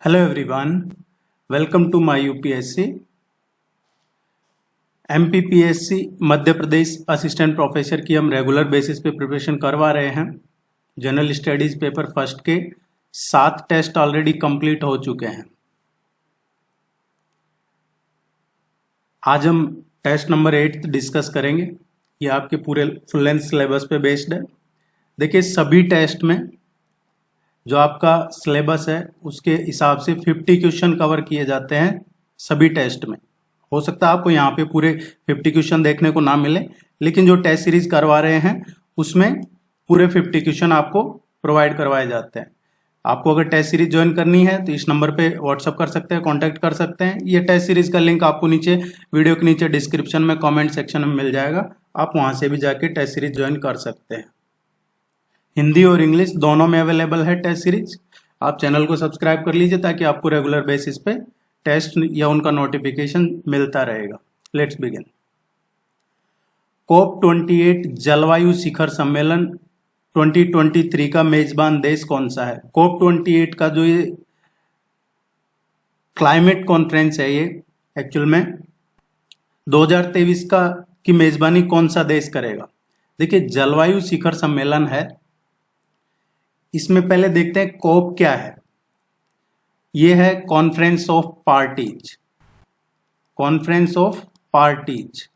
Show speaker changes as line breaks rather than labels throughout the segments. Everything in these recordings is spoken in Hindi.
Hello everyone, welcome to my UPSC. MPPSC Madhya Pradesh assistant professor की हम रेगुलर बेसिस पे प्रिपरेशन करवा रहे हैं। जनरल स्टडीज पेपर फर्स्ट के 7 टेस्ट ऑलरेडी कंप्लीट हो चुके हैं। आज हम टेस्ट नंबर 8 डिस्कस करेंगे। ये आपके पूरे फुल लेंथ सिलेबस पे बेस्ड है। देखिए सभी टेस्ट में जो आपका सिलेबस है उसके हिसाब से 50 क्वेश्चन कवर किए जाते हैं सभी टेस्ट में। हो सकता है आपको यहाँ पे पूरे 50 क्वेश्चन देखने को ना मिले, लेकिन जो टेस्ट सीरीज करवा रहे हैं उसमें पूरे 50 क्वेश्चन आपको प्रोवाइड करवाए जाते हैं। आपको अगर टेस्ट सीरीज ज्वाइन करनी है तो इस नंबर पे व्हाट्सअप कर सकते हैं, कॉन्टैक्ट कर सकते हैं। ये टेस्ट सीरीज का लिंक आपको नीचे वीडियो के नीचे डिस्क्रिप्शन में कॉमेंट सेक्शन में मिल जाएगा। आप वहां से भी जाके टेस्ट सीरीज ज्वाइन कर सकते हैं। हिंदी और इंग्लिश दोनों में अवेलेबल है टेस्ट सीरीज। आप चैनल को सब्सक्राइब कर लीजिए ताकि आपको रेगुलर बेसिस पे टेस्ट या उनका नोटिफिकेशन मिलता रहेगा। Let's begin. COP 28 जलवायु शिखर सम्मेलन 2023 का मेजबान देश कौन सा है? COP 28 का जो ये क्लाइमेट कॉन्फ्रेंस है, ये एक्चुअल में 2023 का की मेजबानी कौन सा देश करेगा? देखिए जलवायु शिखर सम्मेलन है, इसमें पहले देखते हैं कोप क्या है। ये है conference of parties. Conference of parties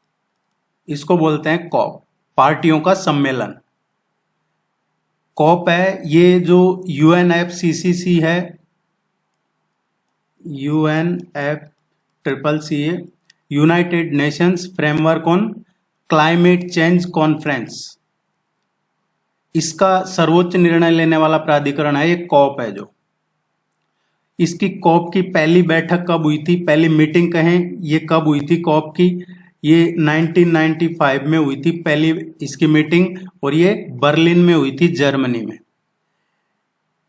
इसको बोलते हैं कॉप, पार्टियों का सम्मेलन। कॉप है ये जो UNFCCC है, UNFCCC है, United Nations framework on climate change conference. इसका सर्वोच्च निर्णय लेने वाला प्राधिकरण है ये कॉप है। जो इसकी कॉप की पहली बैठक कब हुई थी, पहली मीटिंग कहें, ये कब हुई थी कॉप की? ये 1995 में हुई थी पहली इसकी मीटिंग, और ये बर्लिन में हुई थी, जर्मनी में।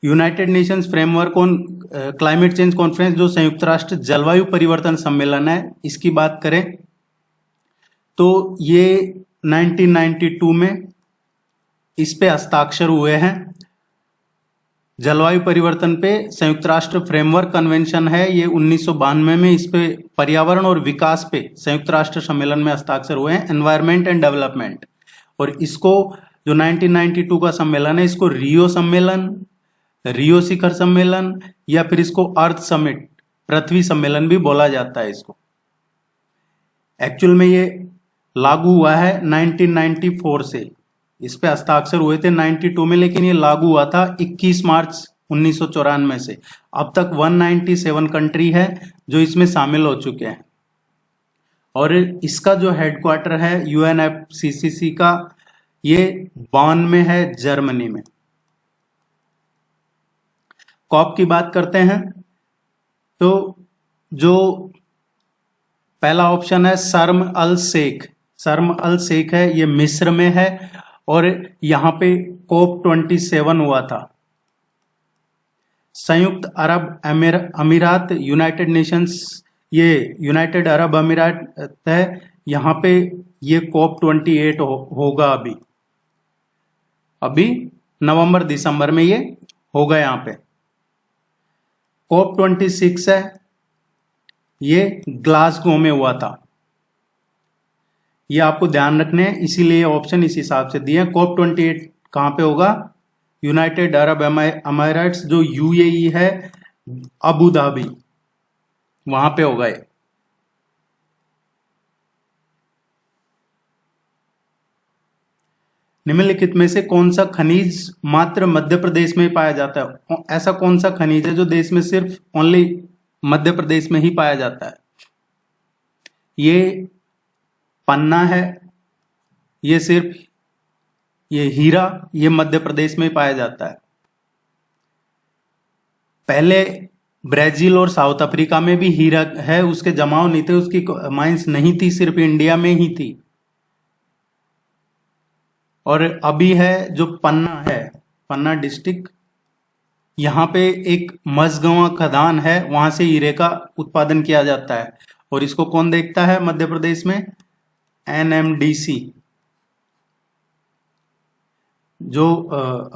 United Nations framework on climate change conference जो संयुक्त राष्ट्र जलवायु परिवर्तन सम्मेलन है, इसकी बात करें तो ये 1992 में इस पे हस्ताक्षर हुए हैं। जलवायु परिवर्तन पे संयुक्त राष्ट्र फ्रेमवर्क कन्वेंशन है, ये 1992 में इस पे पर्यावरण और विकास पे संयुक्त राष्ट्र सम्मेलन में हस्ताक्षर हुए हैं, एनवायरमेंट एंड डेवलपमेंट। और इसको जो 1992 का सम्मेलन है, इसको रियो सम्मेलन, रियो शिखर सम्मेलन, या फिर इसको अर्थ समिट, पृथ्वी सम्मेलन भी बोला जाता है इसको। एक्चुअल में ये लागू हुआ है 1994 से, इस पे हस्ताक्षर हुए थे 92 में, लेकिन ये लागू हुआ था 21 मार्च 1994 से। अब तक 197 कंट्री है जो इसमें शामिल हो चुके हैं। और इसका जो हेडक्वार्टर है UNFCCC का, ये बॉन में है, जर्मनी में। कॉप की बात करते हैं तो जो पहला ऑप्शन है शर्म अल शेख। शर्म अल शेख है, ये मिस्र में है, और यहां पे COP 27 हुआ था। संयुक्त अरब अमीरात, यूनाइटेड नेशंस, ये यूनाइटेड अरब अमीरात है, यहां पे ये COP 28 होगा। अभी नवंबर दिसंबर में ये होगा। यहाँ पे COP 26 है, ये ग्लासगो में हुआ था। ये आपको ध्यान रखने हैं, इसीलिए ऑप्शन इस हिसाब से दिए। COP 28 कहां पे होगा? यूनाइटेड अरब अमीराट्स जो UAE है, अबू धाबी, वहां पे होगा ये। निम्नलिखित में से कौन सा खनिज मात्र मध्य प्रदेश में पाया जाता है? ऐसा कौन सा खनिज है जो देश में सिर्फ ओनली मध्य प्रदेश में ही पाया जाता है? ये पन्ना है, ये सिर्फ ये हीरा, ये मध्य प्रदेश में पाया जाता है। पहले ब्राजील और साउथ अफ्रीका में भी हीरा है, उसके जमाव नहीं थे, उसकी माइंस नहीं थी, सिर्फ इंडिया में ही थी। और अभी है जो पन्ना है, पन्ना डिस्ट्रिक्ट, यहाँ पे एक मझगवां खदान है, वहां से हीरे का उत्पादन किया जाता है। और इसको कौन देखता है मध्य प्रदेश में? NMDC, जो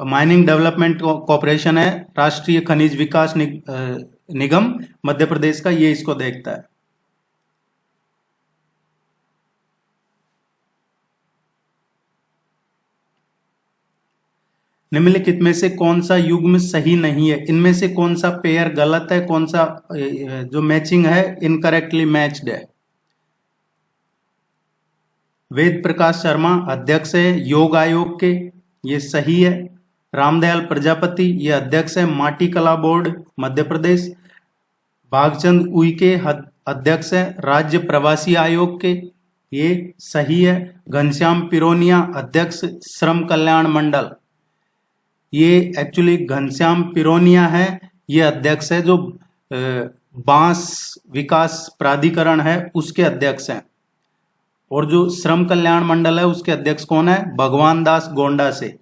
माइनिंग डेवलपमेंट कॉर्पोरेशन है, राष्ट्रीय खनिज विकास निगम मध्य प्रदेश का, ये इसको देखता है। निम्नलिखित में से कौन सा युग्म सही नहीं है? इनमें से कौन सा पेयर गलत है, कौन सा जो मैचिंग है इनकरेक्टली मैच्ड है? वेद प्रकाश शर्मा अध्यक्ष है योग आयोग के, ये सही है। रामदयाल प्रजापति ये अध्यक्ष है माटी कला बोर्ड मध्य प्रदेश। भागचंद उइके अध्यक्ष है राज्य प्रवासी आयोग के, ये सही है। घनश्याम पिरोनिया अध्यक्ष श्रम कल्याण मंडल, ये एक्चुअली घनश्याम पिरोनिया है, ये अध्यक्ष है जो बांस विकास प्राधिकरण है उसके अध्यक्ष हैं। और जो श्रम कल्याण मंडल है उसके अध्यक्ष कौन है? भगवान दास गोंडा से,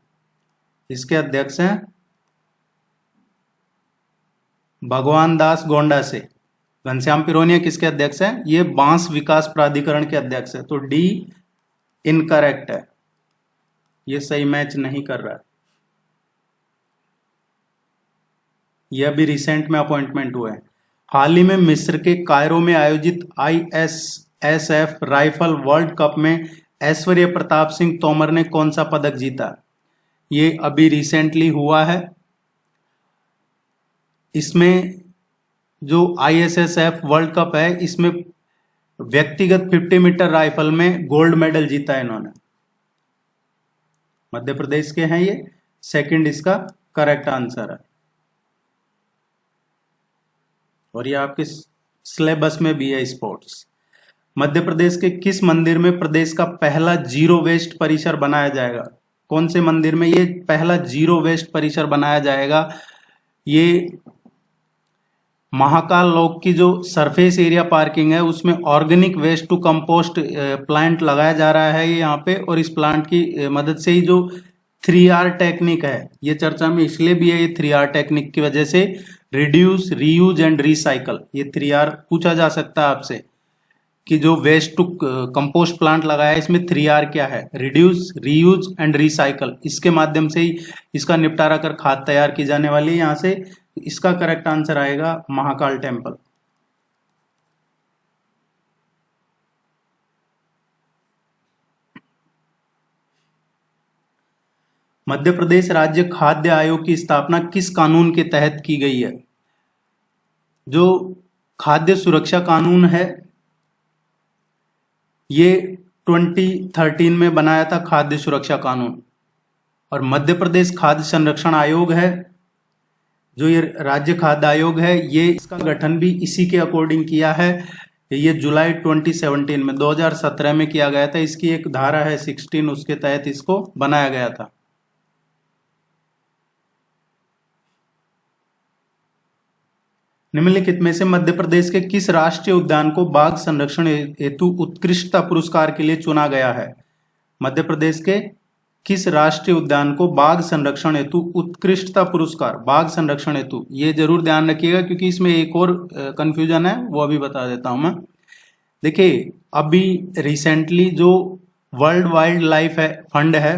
इसके अध्यक्ष हैं भगवान दास गोंडा से। घनश्याम पिरोनिया किसके अध्यक्ष हैं? ये बांस विकास प्राधिकरण के अध्यक्ष है। तो डी इनकरेक्ट है, ये सही मैच नहीं कर रहा है। यह भी रिसेंट में अपॉइंटमेंट हुए हैं। हाल ही में मिस्र के कायरो में आयोजित ISSF राइफल वर्ल्ड कप में ऐश्वर्य प्रताप सिंह तोमर ने कौन सा पदक जीता? ये अभी रिसेंटली हुआ है। इसमें जो ISSF वर्ल्ड कप है इसमें व्यक्तिगत 50 मीटर राइफल में गोल्ड मेडल जीता है इन्होंने। मध्य प्रदेश के हैं ये, सेकंड इसका करेक्ट आंसर है। और ये आपके सिलेबस में भी है स्पोर्ट्स। मध्य प्रदेश के किस मंदिर में प्रदेश का पहला जीरो वेस्ट परिसर बनाया जाएगा? कौन से मंदिर में ये पहला जीरो वेस्ट परिसर बनाया जाएगा? ये महाकाल लोक की जो सरफेस एरिया पार्किंग है उसमें organic waste to compost plant लगाया जा रहा है यहाँ पे। और इस प्लांट की मदद से ही जो 3R टेक्निक है, ये चर्चा में इसलिए भी है, ये 3R टेक्निक की वजह से रिड्यूस, रीयूज एंड रिसाइकल, ये 3R पूछा जा सकता है आपसे कि जो वेस्ट टू कंपोस्ट प्लांट लगाया है इसमें 3R क्या है? Reduce, reuse and recycle. इसके माध्यम से ही इसका निपटारा कर खाद तैयार की जाने वाली है यहाँ से। इसका करेक्ट आंसर आएगा महाकाल टेम्पल। मध्य प्रदेश राज्य खाद्य आयोग की स्थापना किस कानून के तहत की गई है? जो खाद्य सुरक्षा कानून है ये 2013 में बनाया था, खाद्य सुरक्षा कानून। और मध्य प्रदेश खाद्य संरक्षण आयोग है, जो ये राज्य खाद्य आयोग है, ये इसका गठन भी इसी के अकॉर्डिंग किया है। ये जुलाई 2017 में 2017 में किया गया था। इसकी एक धारा है 16, उसके तहत इसको बनाया गया था। निम्नलिखित में से मध्य प्रदेश के किस राष्ट्रीय उद्यान को बाघ संरक्षण हेतु उत्कृष्टता पुरस्कार के लिए चुना गया है? मध्य प्रदेश के किस राष्ट्रीय उद्यान को बाघ संरक्षण हेतु उत्कृष्टता पुरस्कार, बाघ संरक्षण हेतु, ये जरूर ध्यान रखिएगा क्योंकि इसमें एक और कंफ्यूजन है, वो अभी बता देता हूं मैं। देखिए अभी रिसेंटली जो वर्ल्ड वाइल्ड लाइफ फंड है,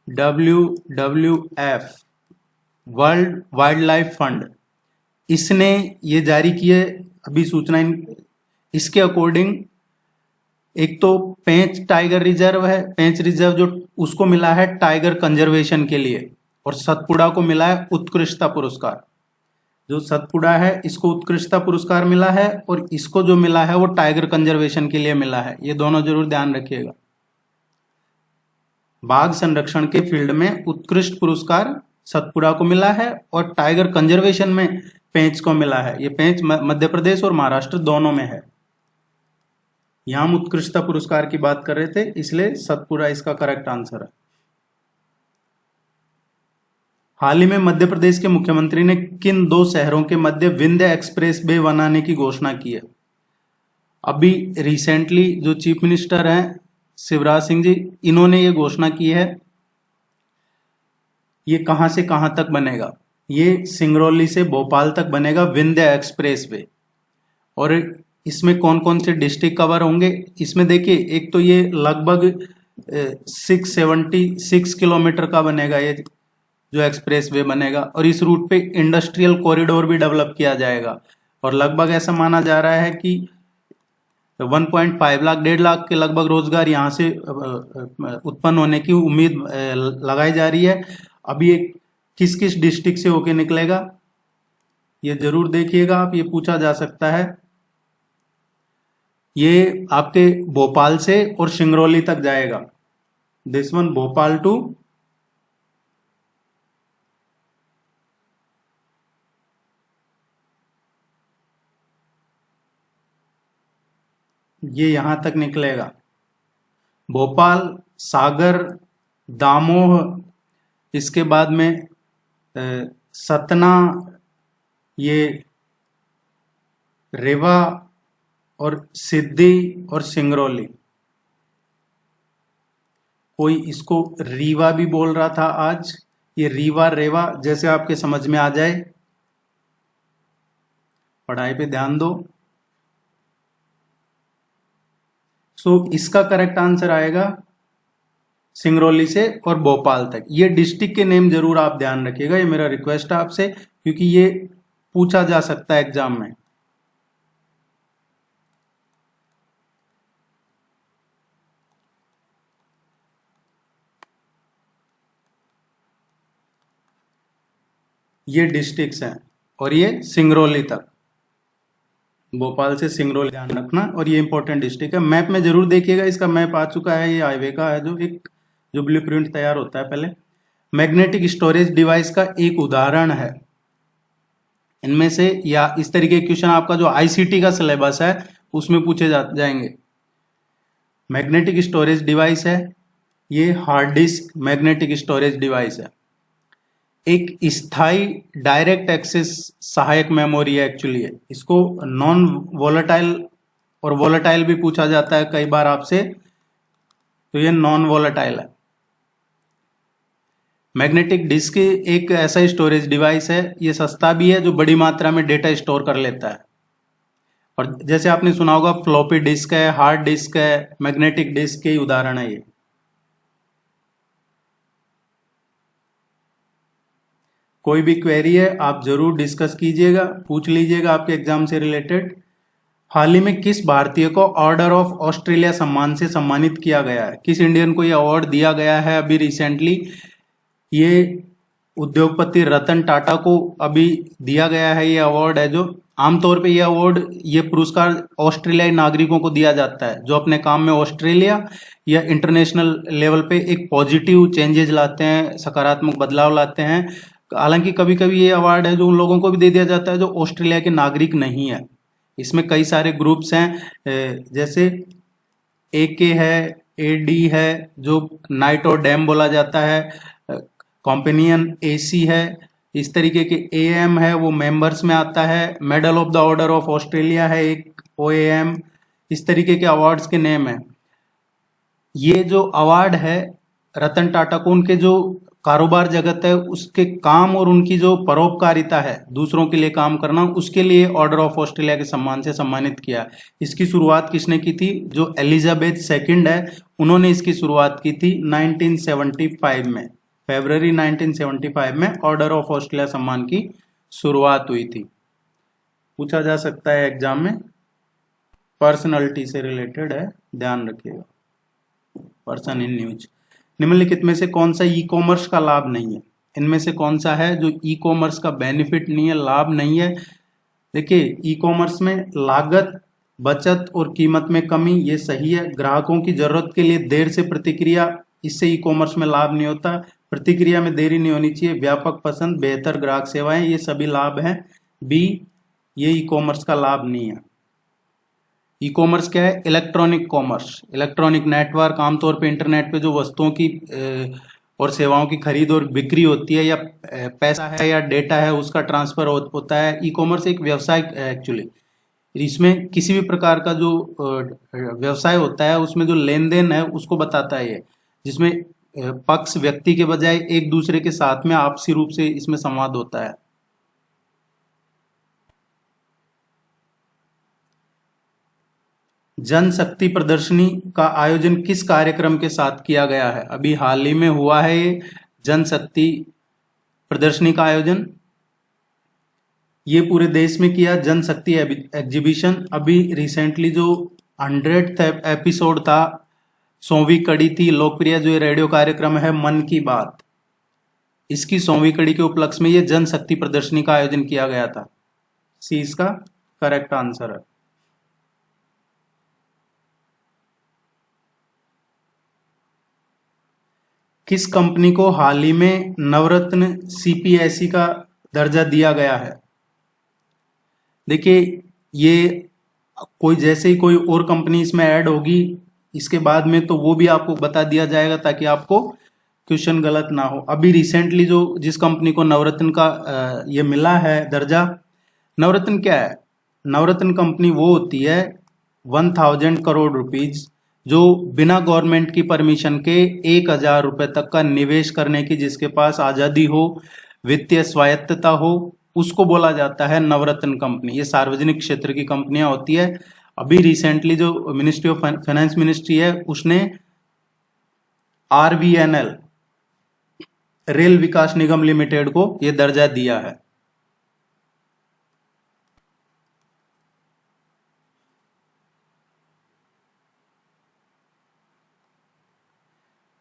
WWF world wild life fund, इसने ये जारी किए अभी सूचना। इसके अकॉर्डिंग एक तो पेंच टाइगर रिजर्व है, पेंच रिजर्व जो उसको मिला है टाइगर कंजर्वेशन के लिए, और सतपुड़ा को मिला है उत्कृष्टता पुरस्कार। जो सतपुड़ा है इसको उत्कृष्टता पुरस्कार मिला है और इसको जो मिला है वो टाइगर कंजर्वेशन के लिए मिला है। ये दोनों जरूर ध्यान रखिएगा। बाघ संरक्षण के फील्ड में उत्कृष्ट पुरस्कार सतपुड़ा को मिला है और टाइगर कंजर्वेशन में पेंच को मिला है। ये पेंच मध्य प्रदेश और महाराष्ट्र दोनों में है। यहां हम उत्कृष्टता पुरस्कार की बात कर रहे थे, इसलिए सतपुड़ा इसका करेक्ट आंसर है। हाल ही में मध्य प्रदेश के मुख्यमंत्री ने किन दो शहरों के मध्य विंध्य एक्सप्रेस वे बनाने की घोषणा की है? अभी रिसेंटली जो चीफ मिनिस्टर हैं शिवराज सिंह जी, इन्होंने ये घोषणा की है। ये कहां से कहां तक बनेगा? ये सिंगरौली से भोपाल तक बनेगा विंध्य एक्सप्रेस वे। और इसमें कौन कौन से डिस्ट्रिक्ट कवर होंगे? इसमें देखिए एक तो ये लगभग 676 किलोमीटर का बनेगा ये जो एक्सप्रेस वे बनेगा, और इस रूट पे इंडस्ट्रियल कॉरिडोर भी डेवलप किया जाएगा। और लगभग ऐसा माना जा रहा है कि 1.5 लाख 1.5 लाख के लगभग रोजगार यहाँ से उत्पन्न होने की उम्मीद लगाई जा रही है। अभी एक किस किस डिस्ट्रिक्ट से होके निकलेगा ये जरूर देखिएगा आप, ये पूछा जा सकता है। ये आपके भोपाल से और सिंगरौली तक जाएगा। दिस वन भोपाल टू ये यहां तक निकलेगा, भोपाल, सागर, दामोह, इसके बाद में सतना, ये रेवा और सिद्धि और सिंगरौली। कोई इसको रीवा भी बोल रहा था आज, ये रीवा रेवा जैसे आपके समझ में आ जाए। पढ़ाई पे ध्यान दो। इसका करेक्ट आंसर आएगा सिंगरौली से और भोपाल तक। ये डिस्ट्रिक्ट के नेम जरूर आप ध्यान रखिएगा, ये मेरा रिक्वेस्ट है आपसे, क्योंकि ये पूछा जा सकता है एग्जाम में। ये डिस्ट्रिक्ट्स हैं और ये सिंगरौली तक, भोपाल से सिंगरौली ध्यान रखना। और ये इंपॉर्टेंट डिस्ट्रिक्ट है, मैप में जरूर देखिएगा, इसका मैप आ चुका है, ये हाईवे का है जो ब्लूप्रिंट तैयार होता है पहले। मैग्नेटिक स्टोरेज डिवाइस का एक उदाहरण है इनमें से, या इस तरीके के क्वेश्चन आपका जो आईसीटी का सिलेबस है उसमें पूछे जाएंगे। मैग्नेटिक स्टोरेज डिवाइस है, ये hard disk magnetic storage device है। एक स्थायी डायरेक्ट एक्सेस सहायक मेमोरी है एक्चुअली है। इसको नॉन वोलेटाइल और वोलेटाइल भी पूछा जाता है कई बार आपसे, तो ये नॉन वोलेटाइल है। मैग्नेटिक डिस्क एक ऐसा स्टोरेज डिवाइस है, ये सस्ता भी है, जो बड़ी मात्रा में डेटा स्टोर कर लेता है। और जैसे आपने सुना होगा फ्लॉपी डिस्क है, हार्ड डिस्क है, मैग्नेटिक डिस्क के उदाहरण है ये। कोई भी क्वेरी है आप जरूर डिस्कस कीजिएगा, पूछ लीजिएगा आपके एग्जाम से रिलेटेड। हाल ही में किस भारतीय को ऑर्डर ऑफ ऑस्ट्रेलिया सम्मान से सम्मानित किया गया है? किस इंडियन को यह अवार्ड दिया गया है अभी रिसेंटली? ये उद्योगपति रतन टाटा को अभी दिया गया है। ये अवार्ड है जो आमतौर पे ये पुरस्कार ऑस्ट्रेलियाई नागरिकों को दिया जाता है जो अपने काम में ऑस्ट्रेलिया या इंटरनेशनल लेवल पे एक पॉजिटिव चेंजेस लाते हैं, सकारात्मक बदलाव लाते हैं। हालांकि कभी कभी ये अवार्ड है जो उन लोगों को भी दे दिया जाता है जो ऑस्ट्रेलिया के नागरिक नहीं है। इसमें कई सारे ग्रुप्स हैं, जैसे AK है, AD है जो नाइट और डैम बोला जाता है, कॉम्पेनियन AC है, इस तरीके के AM है वो मेंबर्स में आता है, medal of the order of Australia है एक OAM, इस तरीके के अवार्ड्स के नेम है। ये जो अवार्ड है रतन टाटा को उनके जो कारोबार जगत है उसके काम और उनकी जो परोपकारिता है दूसरों के लिए काम करना, उसके लिए ऑर्डर ऑफ ऑस्ट्रेलिया के सम्मान से सम्मानित किया। इसकी शुरुआत किसने की थी? जो एलिजाबेथ सेकंड है उन्होंने इसकी शुरुआत की थी 1975 में, फरवरी 1975 में ऑर्डर ऑफ ऑस्ट्रेलिया सम्मान की शुरुआत हुई थी। पूछा जा सकता है एग्जाम में, पर्सनैलिटी से रिलेटेड है, ध्यान रखिएगा। Person in news. निम्नलिखित में से कौन सा ई कॉमर्स का लाभ नहीं है? इनमें से कौन सा है जो ई कॉमर्स का बेनिफिट नहीं है, लाभ नहीं है? देखिए, ई कॉमर्स में लागत, बचत और कीमत में कमी, ये सही है। ग्राहकों की जरूरत के लिए देर से प्रतिक्रिया, इससे ई कॉमर्स में लाभ नहीं होता। प्रतिक्रिया में देरी नहीं होनी चाहिए। व्यापक पसंद, बेहतर ग्राहक सेवाएं, ये सभी लाभ हैं। बी, ये ई कॉमर्स का लाभ नहीं है। ई कॉमर्स क्या है? इलेक्ट्रॉनिक कॉमर्स, इलेक्ट्रॉनिक नेटवर्क, आमतौर पे इंटरनेट पे जो वस्तुओं की और सेवाओं की खरीद और बिक्री होती है, या पैसा है या डेटा है उसका ट्रांसफर होता है। ई कॉमर्स एक व्यवसाय एक्चुअली, इसमें किसी भी प्रकार का जो व्यवसाय होता है उसमें जो लेन देन है उसको बताता है ये, जिसमें पक्ष व्यक्ति के बजाय एक दूसरे के साथ में आपसी रूप से इसमें संवाद होता है। जनशक्ति प्रदर्शनी का आयोजन किस कार्यक्रम के साथ किया गया है? अभी हाल ही में हुआ है ये जनशक्ति प्रदर्शनी का आयोजन ये पूरे देश में किया। जनशक्ति एग्जीबिशन, अभी रिसेंटली जो 100th एपिसोड था, 100वीं कड़ी थी लोकप्रिय जो ये रेडियो कार्यक्रम है मन की बात, इसकी 100वीं कड़ी के उपलक्ष्य में ये जनशक्ति प्रदर्शनी का आयोजन किया गया था। सी इसका करेक्ट आंसर है। किस कंपनी को हाल ही में नवरत्न सीपीएसई का दर्जा दिया गया है? देखिए, ये कोई जैसे ही कोई और कंपनी इसमें ऐड होगी इसके बाद में तो वो भी आपको बता दिया जाएगा ताकि आपको क्वेश्चन गलत ना हो। अभी रिसेंटली जो जिस कंपनी को नवरत्न का ये मिला है दर्जा, नवरत्न क्या है? नवरत्न कंपनी वो होती है 1000 करोड़ रुपीज जो बिना गवर्नमेंट की परमिशन के 1000 रुपए तक का निवेश करने की जिसके पास आजादी हो, वित्तीय स्वायत्तता हो, उसको बोला जाता है नवरत्न कंपनी। ये सार्वजनिक क्षेत्र की कंपनियां होती है। अभी रिसेंटली जो मिनिस्ट्री ऑफ फाइनेंस मिनिस्ट्री है उसने आरवीएनएल रेल विकास निगम लिमिटेड को यह दर्जा दिया है।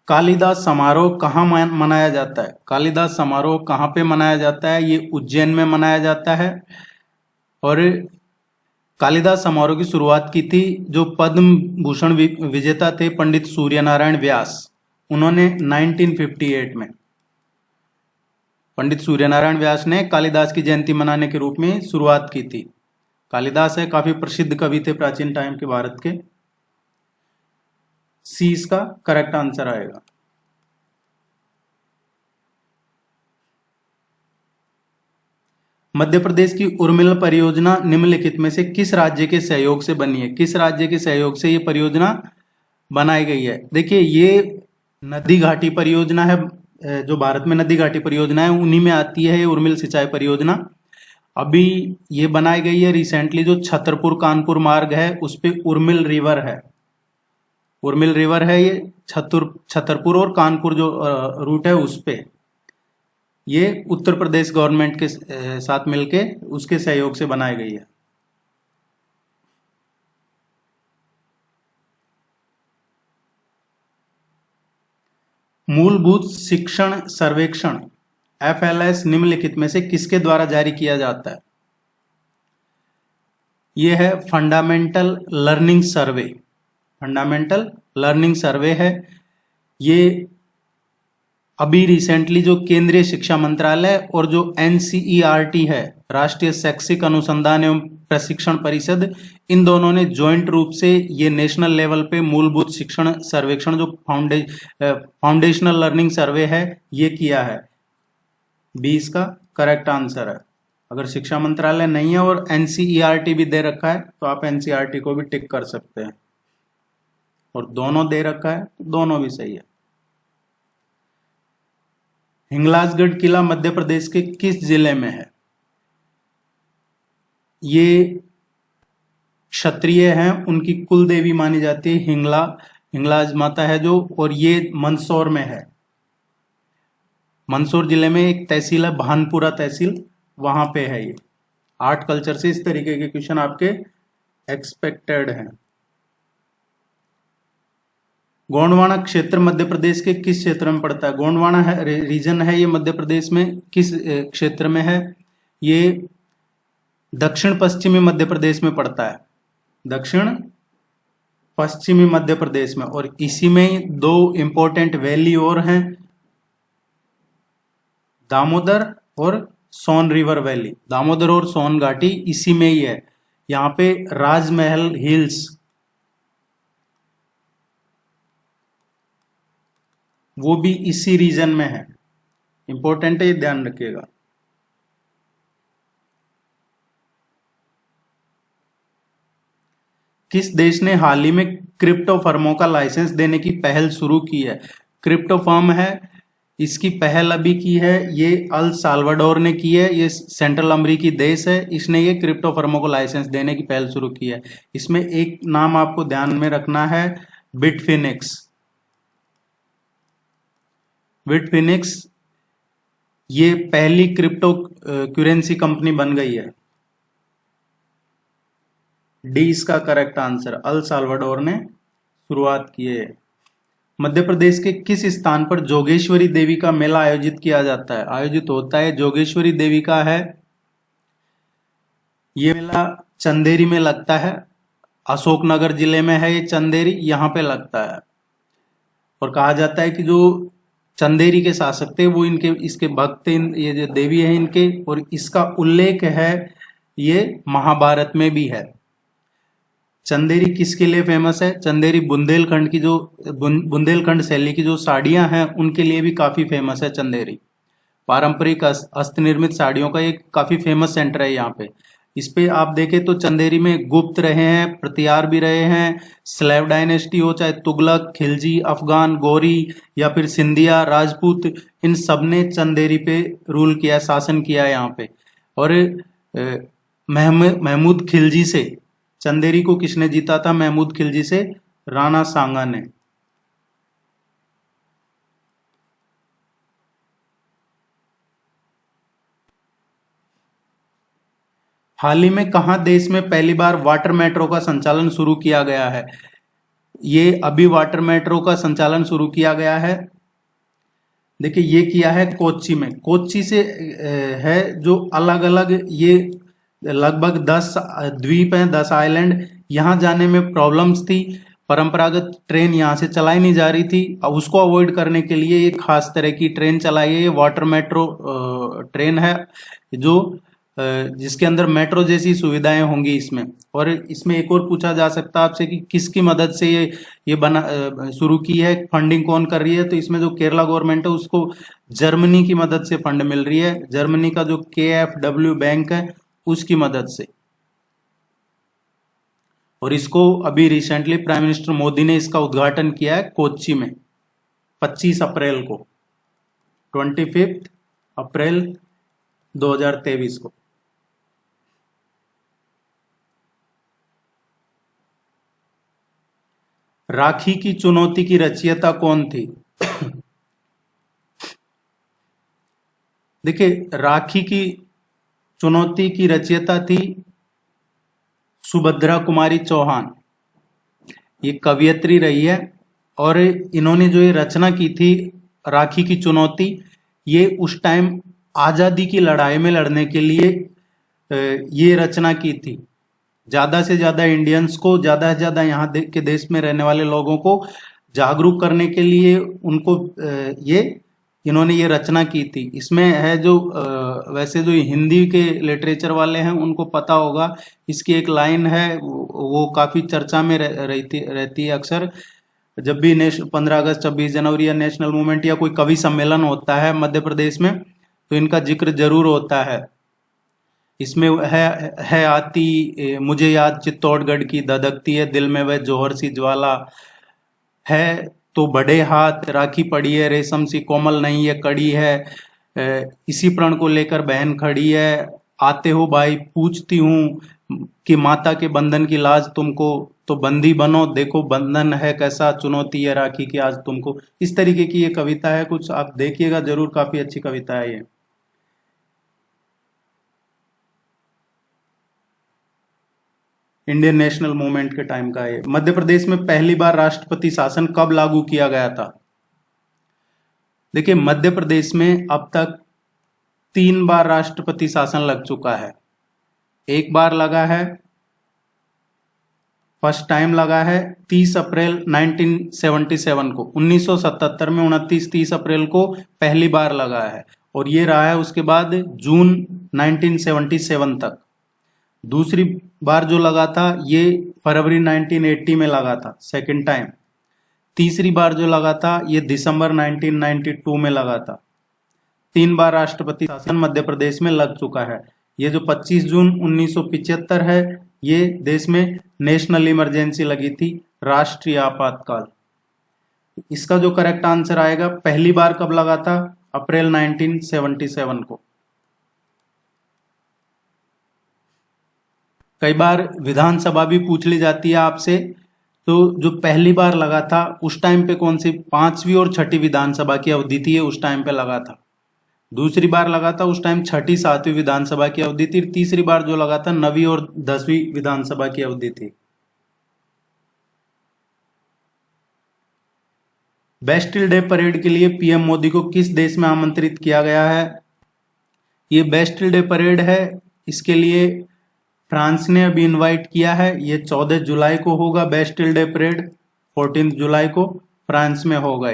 कालिदास समारोह कहाँ मनाया जाता है? कालिदास समारोह कहाँ पे मनाया जाता है? ये उज्जैन में मनाया जाता है। और कालिदास समारोह की शुरुआत की थी जो पद्म भूषण विजेता थे पंडित सूर्यनारायण व्यास, उन्होंने 1958 में पंडित सूर्यनारायण व्यास ने कालिदास की जयंती मनाने के रूप में शुरुआत की थी। कालिदास है काफी प्रसिद्ध कवि थे प्राचीन टाइम के भारत के। सी इसका करेक्ट आंसर आएगा। मध्य प्रदेश की उर्मिला परियोजना निम्नलिखित में से किस राज्य के सहयोग से बनी है? किस राज्य के सहयोग से ये परियोजना बनाई गई है? देखिए, ये नदी घाटी परियोजना है, जो भारत में नदी घाटी परियोजना है उन्हीं में आती है ये उर्मिल सिंचाई परियोजना। अभी ये बनाई गई है रिसेंटली, जो छतरपुर कानपुर मार्ग है उस पे उर्मिल रिवर है। उर्मिल रिवर है ये छतरपुर और कानपुर जो रूट है उस पे, ये उत्तर प्रदेश गवर्नमेंट के साथ मिलके उसके सहयोग से बनाई गई है। मूलभूत शिक्षण सर्वेक्षण FLS निम्नलिखित में से किसके द्वारा जारी किया जाता है? यह है फंडामेंटल लर्निंग सर्वे। फंडामेंटल लर्निंग सर्वे है ये। अभी रिसेंटली जो केंद्रीय शिक्षा मंत्रालय और जो NCERT है, राष्ट्रीय शैक्षिक अनुसंधान एवं प्रशिक्षण परिषद, इन दोनों ने ज्वाइंट रूप से ये नेशनल लेवल पे मूलभूत शिक्षण सर्वेक्षण जो फाउंडेशनल लर्निंग सर्वे है ये किया है। बी इसका करेक्ट आंसर है। अगर शिक्षा मंत्रालय नहीं है और NCERT भी दे रखा है तो आप NCERT को भी टिक कर सकते हैं, और दोनों दे रखा है तो दोनों भी सही है। हिंगलाजगढ़ किला मध्य प्रदेश के किस जिले में है? ये क्षत्रिय हैं, उनकी कुल देवी मानी जाती है हिंगलाज माता है जो, और ये मंदसौर में है। मंदसौर जिले में एक तहसील है भानपुरा तहसील, वहां पे है ये। आर्ट कल्चर से इस तरीके के क्वेश्चन आपके एक्सपेक्टेड हैं। गोंडवाना क्षेत्र मध्य प्रदेश के किस क्षेत्र में पड़ता है? गोंडवाना है रीजन है ये मध्य प्रदेश में किस क्षेत्र में है? ये दक्षिण पश्चिमी मध्य प्रदेश में पड़ता है, दक्षिण पश्चिमी मध्य प्रदेश में। और इसी में दो इंपॉर्टेंट वैली और हैं, दामोदर और सोन रिवर वैली। दामोदर और सोन घाटी इसी में ही है। यहाँ पे राजमहल हिल्स वो भी इसी रीजन में है। इंपॉर्टेंट है, ये ध्यान रखिएगा। किस देश ने हाल ही में क्रिप्टो फर्मों का लाइसेंस देने की पहल शुरू की है? क्रिप्टो फर्म है, इसकी पहल अभी की है ये अल साल्वाडोर ने की है। ये सेंट्रल अमेरिकी देश है, इसने ये क्रिप्टो फर्मों को लाइसेंस देने की पहल शुरू की है। इसमें एक नाम आपको ध्यान में रखना है, बिटफिनिक्स। बिटफिनिक्स ये पहली क्रिप्टो करेंसी कंपनी बन गई है। डी इसका करेक्ट आंसर, अल साल्वाडोर ने शुरुआत की है। मध्य प्रदेश के किस स्थान पर जोगेश्वरी देवी का मेला आयोजित किया जाता है, आयोजित होता है? जोगेश्वरी देवी का है ये मेला चंदेरी में लगता है। अशोकनगर जिले में है ये चंदेरी, यहाँ पे लगता है। और कहा जाता है कि जो चंदेरी के शासक थे वो इनके इसके भक्त थे, ये जो देवी है इनके, और इसका उल्लेख है ये महाभारत में भी है। चंदेरी किसके लिए फेमस है? चंदेरी बुंदेलखंड की जो बुंदेलखंड शैली की जो साड़ियां हैं उनके लिए भी काफी फेमस है चंदेरी। पारंपरिक हस्त निर्मित साड़ियों का एक काफी फेमस सेंटर है यहाँ पे। इस पे आप देखें तो चंदेरी में गुप्त रहे हैं, प्रतिहार भी रहे हैं, स्लेव डायनेस्टी हो, चाहे तुगलक, खिलजी, अफगान, गौरी या फिर सिंधिया, राजपूत, इन सब ने चंदेरी पे रूल किया, शासन किया है यहाँ पे। और महमूद खिलजी से चंदेरी को किसने जीता था? महमूद खिलजी से राणा सांगा ने। हाल ही में कहां देश में पहली बार वाटर मेट्रो का संचालन शुरू किया गया है? ये अभी वाटर मेट्रो का संचालन शुरू किया गया है। देखिए ये किया है कोच्चि में। कोच्चि से है जो अलग अलग ये लगभग 10 द्वीप हैं, 10 आइलैंड। यहाँ जाने में प्रॉब्लम्स थी, परंपरागत ट्रेन यहाँ से चलाई नहीं जा रही थी। अब उसको अवॉइड करने के लिए एक खास तरह की ट्रेन चलाई है, ये वाटर मेट्रो ट्रेन है, जो जिसके अंदर मेट्रो जैसी सुविधाएं होंगी इसमें। और इसमें एक और पूछा जा सकता है आपसे कि किसकी मदद से ये बना शुरू की है, फंडिंग कौन कर रही है? तो इसमें जो केरला गवर्नमेंट है उसको जर्मनी की मदद से फंड मिल रही है। जर्मनी का जो KfW बैंक है उसकी मदद से। और इसको अभी रिसेंटली प्राइम मिनिस्टर मोदी ने इसका उद्घाटन किया है कोच्चि में 25 अप्रैल को, 25 अप्रैल 2023 को। राखी की चुनौती की रचयिता कौन थी? देखिए राखी की चुनौती की रचयिता थी सुभद्रा कुमारी चौहान। ये कवियत्री रही है और इन्होंने जो ये रचना की थी राखी की चुनौती, ये उस टाइम आजादी की लड़ाई में लड़ने के लिए ये रचना की थी। ज्यादा से ज्यादा इंडियंस को, ज्यादा से ज्यादा यहाँ के देश में रहने वाले लोगों को जागरूक करने के लिए उनको इन्होंने ये रचना की थी। इसमें है जो वैसे जो हिंदी के लिटरेचर वाले हैं उनको पता होगा, इसकी एक लाइन है वो काफी चर्चा में रहती है अक्सर। जब भी 15 अगस्त, 26 जनवरी या नेशनल मूवमेंट या कोई कवि सम्मेलन होता है मध्य प्रदेश में, तो इनका जिक्र जरूर होता है। इसमें है आती मुझे याद चित्तौड़गढ़ की, धधकती है दिल में वह जौहर सी ज्वाला, है तो बड़े हाथ राखी पड़ी है, रेशम सी कोमल नहीं ये कड़ी है, इसी प्रण को लेकर बहन खड़ी है, आते हो भाई पूछती हूँ कि माता के बंधन की लाज तुमको, तो बंदी बनो देखो बंधन है कैसा, चुनौती है राखी की आज तुमको। इस तरीके की ये कविता है, कुछ आप देखिएगा जरूर, काफी अच्छी कविता है ये। इंडियन नेशनल मूवमेंट के टाइम का है। मध्य प्रदेश में पहली बार राष्ट्रपति शासन कब लागू किया गया था? देखिए मध्य प्रदेश में अब तक 3 बार राष्ट्रपति शासन लग चुका है। एक बार लगा है, फर्स्ट टाइम लगा है 30 अप्रैल 1977 को, 1977 में 29-30 अप्रैल को पहली बार लगा है, और ये रहा है उसके बाद जून 1977 तक। दूसरी बार जो लगा था ये फरवरी 1980 में लगा था, सेकंड टाइम। तीसरी बार जो लगा था ये दिसंबर 1992 में लगा था। 3 बार राष्ट्रपति शासन मध्य प्रदेश में लग चुका है। ये जो 25 जून 1975 है, ये देश में नेशनल इमरजेंसी लगी थी, राष्ट्रीय आपातकाल। इसका जो करेक्ट आंसर आएगा, पहली बार कब लगा था? अप्रैल 1977 को। कई बार विधानसभा भी पूछ ली जाती है आपसे, तो जो पहली बार लगा था उस टाइम पे कौन सी 5वीं और 6ठी विधानसभा की अवधि थी, उस टाइम पे लगा था। दूसरी बार लगा था उस टाइम छठी सातवीं विधानसभा की अवधि थी। तीसरी बार जो लगा था 9वीं और 10वीं विधानसभा की अवधि थी। बेस्टिल डे परेड के लिए पीएम मोदी को किस देश में आमंत्रित किया गया है? ये बेस्टिल डे परेड है, इसके लिए फ्रांस ने अभी इनवाइट किया है। ये 14 जुलाई को होगा बेस्टिल डे परेड, 14 जुलाई को फ्रांस में होगा।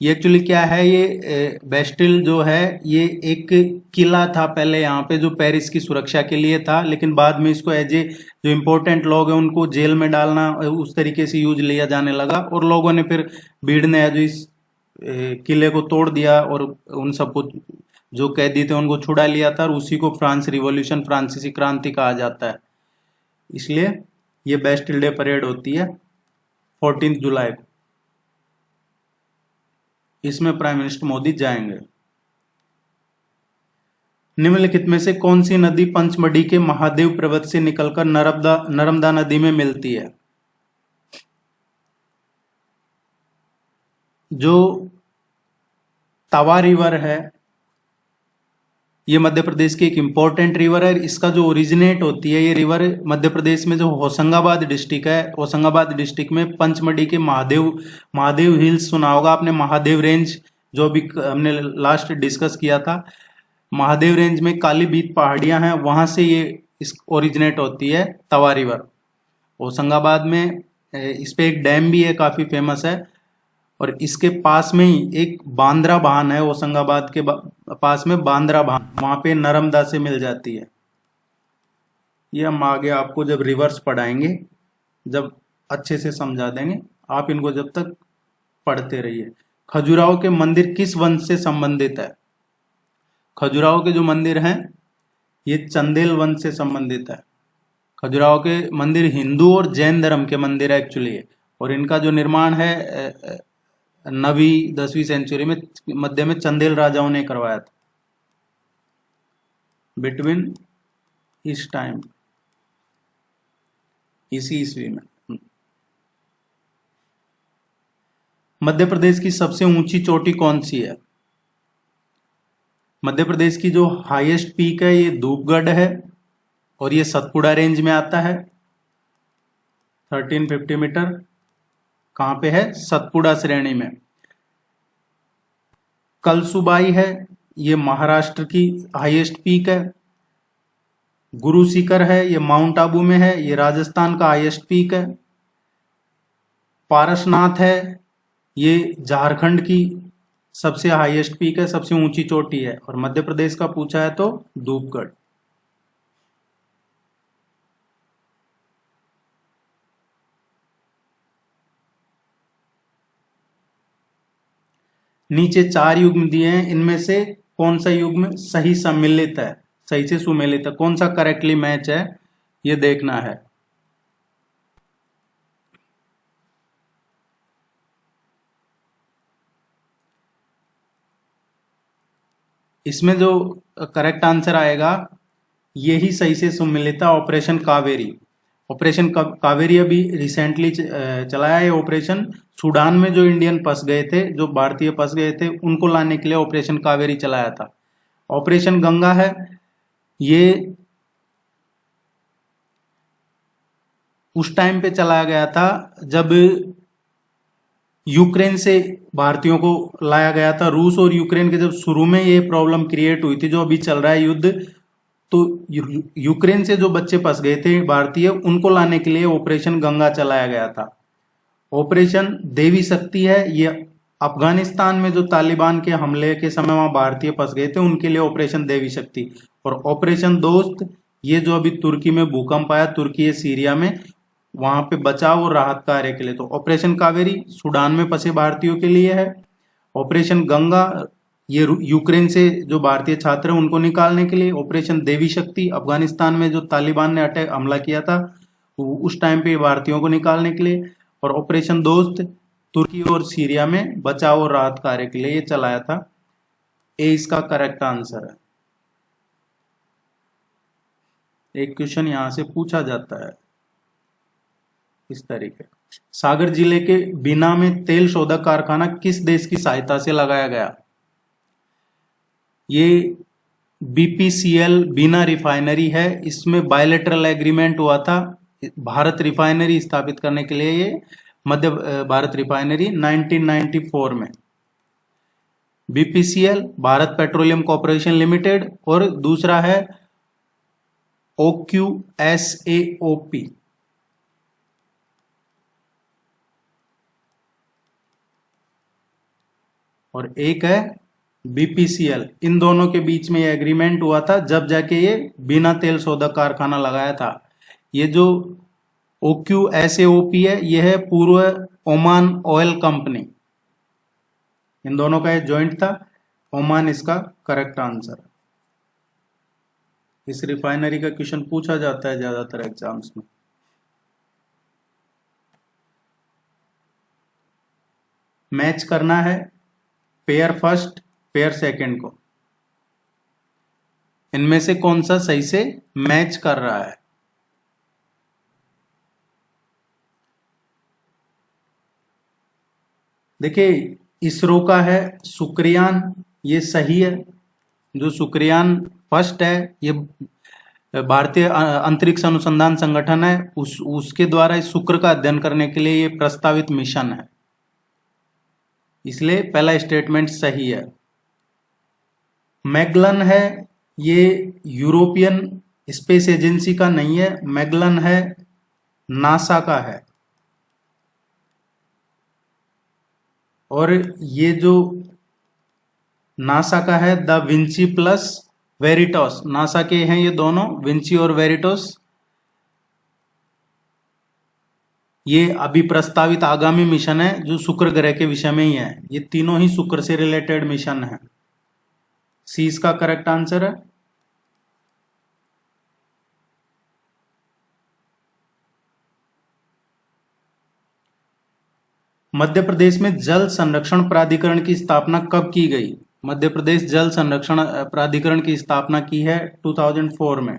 ये एक्चुअली क्या है, ये बेस्टिल जो है ये एक किला था पहले यहाँ पे, जो पेरिस की सुरक्षा के लिए था, लेकिन बाद में इसको एज ए जो इम्पोर्टेंट लोग हैं उनको जेल में डालना उस तरीके से यूज लिया जाने लगा, और लोगों ने फिर भीड़ ने एज इस किले को तोड़ दिया और उन सबको जो कैदी थे उनको छुड़ा लिया था, और उसी को फ्रांस रिवॉल्यूशन, फ्रांसीसी क्रांति कहा जाता है। इसलिए ये बेस्टिल डे परेड होती है 14 जुलाई को। इसमें प्राइम मिनिस्टर मोदी जाएंगे। निम्नलिखित में से कौन सी नदी पंचमढ़ी के महादेव पर्वत से निकलकर नर्मदा नदी में मिलती है? जो तवा रिवर है ये मध्य प्रदेश की एक इंपॉर्टेंट रिवर है। इसका जो ओरिजिनेट होती है ये रिवर मध्य प्रदेश में जो होशंगाबाद डिस्ट्रिक्ट है, होशंगाबाद डिस्ट्रिक्ट में पंचमढ़ी के महादेव हिल्स सुना होगा आपने, महादेव रेंज जो अभी हमने लास्ट डिस्कस किया था। महादेव रेंज में काली बीत पहाड़ियां हैं, वहां से ये इस ओरिजिनेट होती है तवा रिवर। होशंगाबाद में इस पे एक डैम भी है, काफी फेमस है, और इसके पास में ही एक बांद्रा बांध है, होशंगाबाद के पास में बांद्रा बांध, वहां पे नर्मदा से मिल जाती है। ये हम आगे आपको जब रिवर्स पढ़ाएंगे, जब अच्छे से समझा देंगे, आप इनको जब तक पढ़ते रहिए। खजुराहो के मंदिर किस वंश से संबंधित है? खजुराहो के जो मंदिर हैं ये चंदेल वंश से संबंधित है। खजुराहो के मंदिर हिंदू और जैन धर्म के मंदिर है एक्चुअली, और इनका जो निर्माण है 9वीं 10वीं सेंचुरी में मध्य में चंदेल राजाओं ने करवाया था, बिटवीन इस टाइम, इसी ईस्वी में। मध्य प्रदेश की सबसे ऊंची चोटी कौन सी है? मध्य प्रदेश की जो हाईएस्ट पीक है ये धूपगढ़ है, और ये सतपुड़ा रेंज में आता है, 1350 मीटर। कहां पे है? सतपुड़ा श्रेणी में। कलसुबाई है, ये महाराष्ट्र की हाईएस्ट पीक है। गुरु शिखर है, ये माउंट आबू में है, ये राजस्थान का हाईएस्ट पीक है। पारसनाथ है, ये झारखंड की सबसे हाईएस्ट पीक है, सबसे ऊंची चोटी है। और मध्य प्रदेश का पूछा है तो धूपगढ़। नीचे 4 युग्म दिए हैं, इनमें से कौन सा युग्म सही सम्मिलित है, सही से सुमेलित है, कौन सा करेक्टली मैच है, ये देखना है। इसमें जो करेक्ट आंसर आएगा यही सही से सुमेलित है, ऑपरेशन कावेरी। ऑपरेशन कावेरी अभी रिसेंटली चलाया है ऑपरेशन। सूडान में जो इंडियन फंस गए थे, जो भारतीय फंस गए थे, उनको लाने के लिए ऑपरेशन कावेरी चलाया था। ऑपरेशन गंगा है, ये उस टाइम पे चलाया गया था जब यूक्रेन से भारतीयों को लाया गया था। रूस और यूक्रेन के जब शुरू में ये प्रॉब्लम क्रिएट हुई थी, जो अभी चल रहा है युद्ध, तो यूक्रेन से जो बच्चे फंस गए थे भारतीय, उनको लाने के लिए ऑपरेशन गंगा चलाया गया था। ऑपरेशन देवी शक्ति है, ये अफगानिस्तान में जो तालिबान के हमले के समय वहां भारतीय फंस गए थे उनके लिए ऑपरेशन देवी शक्ति। और ऑपरेशन दोस्त, ये जो अभी तुर्की में भूकंप आया, तुर्की सीरिया में, वहां पे बचाव और राहत कार्य के लिए। तो ऑपरेशन कावेरी सूडान में फंसे भारतीयों के लिए है। ऑपरेशन गंगा ये यूक्रेन से जो भारतीय छात्र हैं उनको निकालने के लिए। ऑपरेशन देवी शक्ति अफगानिस्तान में जो तालिबान ने अटैक हमला किया था उस टाइम पे भारतीयों को निकालने के लिए। और ऑपरेशन दोस्त तुर्की और सीरिया में बचाव और राहत कार्य के लिए ये चलाया था। ए इसका करेक्ट आंसर है। एक क्वेश्चन यहां से पूछा जाता है इस तरीके। सागर जिले के बीना में तेल शोधक कारखाना किस देश की सहायता से लगाया गया? ये बीपीसीएल बीना रिफाइनरी है, इसमें बायलैटरल एग्रीमेंट हुआ था भारत रिफाइनरी स्थापित करने के लिए, ये मध्य भारत रिफाइनरी 1994 में। BPCL Bharat petroleum corporation limited, और दूसरा है OQSAOP। और एक है बीपीसीएल। इन दोनों के बीच में ये एग्रीमेंट हुआ था, जब जाके ये बिना तेल शोधक कारखाना लगाया था। ये जो OQSAOP है, ये है पूर्व ओमान ऑयल कंपनी। इन दोनों का ये जॉइंट था। ओमान इसका करेक्ट आंसर है। इस रिफाइनरी का क्वेश्चन पूछा जाता है ज्यादातर एग्जाम्स में। मैच करना है पेयर फर्स्ट पेयर सेकंड को। इनमें से कौन सा सही से मैच कर रहा है? देखिए, इसरो का है शुक्रयान, ये सही है। जो शुक्रयान फर्स्ट है, ये भारतीय अंतरिक्ष अनुसंधान संगठन है, उसके द्वारा इस शुक्र का अध्ययन करने के लिए ये प्रस्तावित मिशन है, इसलिए पहला स्टेटमेंट सही है। मैगलन है, ये यूरोपियन स्पेस एजेंसी का नहीं है, मैगलन है नासा का है। और ये जो नासा का है द विंची प्लस वेरिटोस, नासा के हैं ये दोनों, विंची और वेरिटोस। ये अभी प्रस्तावित आगामी मिशन है जो शुक्र ग्रह के विषय में ही है। ये तीनों ही शुक्र से रिलेटेड मिशन है। सी इसका करेक्ट आंसर है। मध्य प्रदेश में जल संरक्षण प्राधिकरण की स्थापना कब की गई? मध्य प्रदेश जल संरक्षण प्राधिकरण की स्थापना की है 2004 में।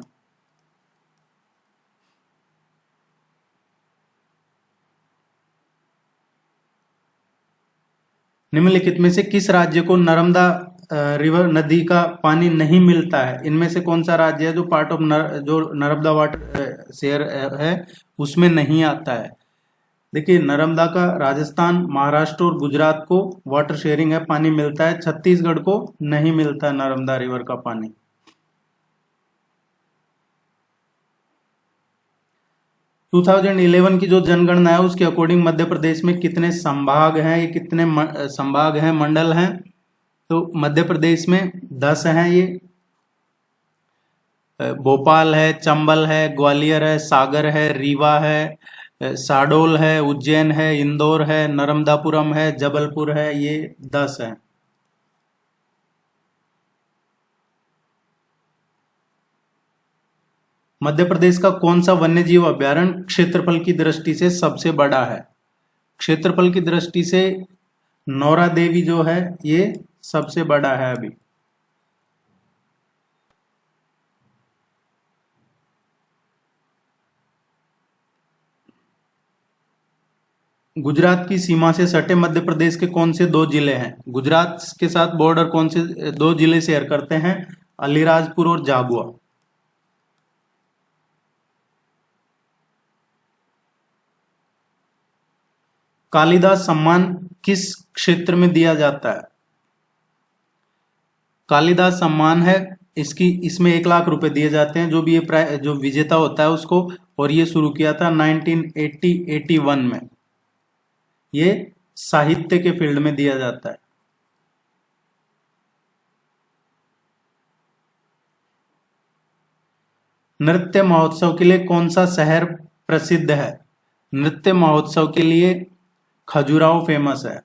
निम्नलिखित में से किस राज्य को नर्मदा रिवर नदी का पानी नहीं मिलता है? इनमें से कौन सा राज्य है जो पार्ट ऑफ जो नर्मदा वाटर शेयर है उसमें नहीं आता है? देखिए, नर्मदा का राजस्थान, महाराष्ट्र और गुजरात को वाटर शेयरिंग है, पानी मिलता है। छत्तीसगढ़ को नहीं मिलता नर्मदा रिवर का पानी। टू 2011 की जो जनगणना है उसके अकॉर्डिंग मध्य प्रदेश में कितने संभाग हैं, ये कितने संभाग हैं, मंडल हैं? तो मध्य प्रदेश में 10 हैं। ये भोपाल है, चंबल है, ग्वालियर है, सागर है, रीवा है, शहडोल है, उज्जैन है, इंदौर है, नर्मदापुरम है, जबलपुर है। ये 10 है। मध्य प्रदेश का कौन सा वन्यजीव अभ्यारण्य क्षेत्रफल की दृष्टि से सबसे बड़ा है? क्षेत्रफल की दृष्टि से नौरा देवी जो है ये सबसे बड़ा है अभी। गुजरात की सीमा से सटे मध्य प्रदेश के कौन से 2 जिले हैं? गुजरात के साथ बॉर्डर कौन से 2 जिले शेयर करते हैं? अलीराजपुर और झाबुआ। कालिदास सम्मान किस क्षेत्र में दिया जाता है? कालिदास सम्मान है, इसमें 1 लाख रुपए दिए जाते हैं जो भी ये जो विजेता होता है उसको। और ये शुरू किया था 1980-81 में। ये साहित्य के फील्ड में दिया जाता है। नृत्य महोत्सव के लिए कौन सा शहर प्रसिद्ध है? नृत्य महोत्सव के लिए खजुराहो फेमस है।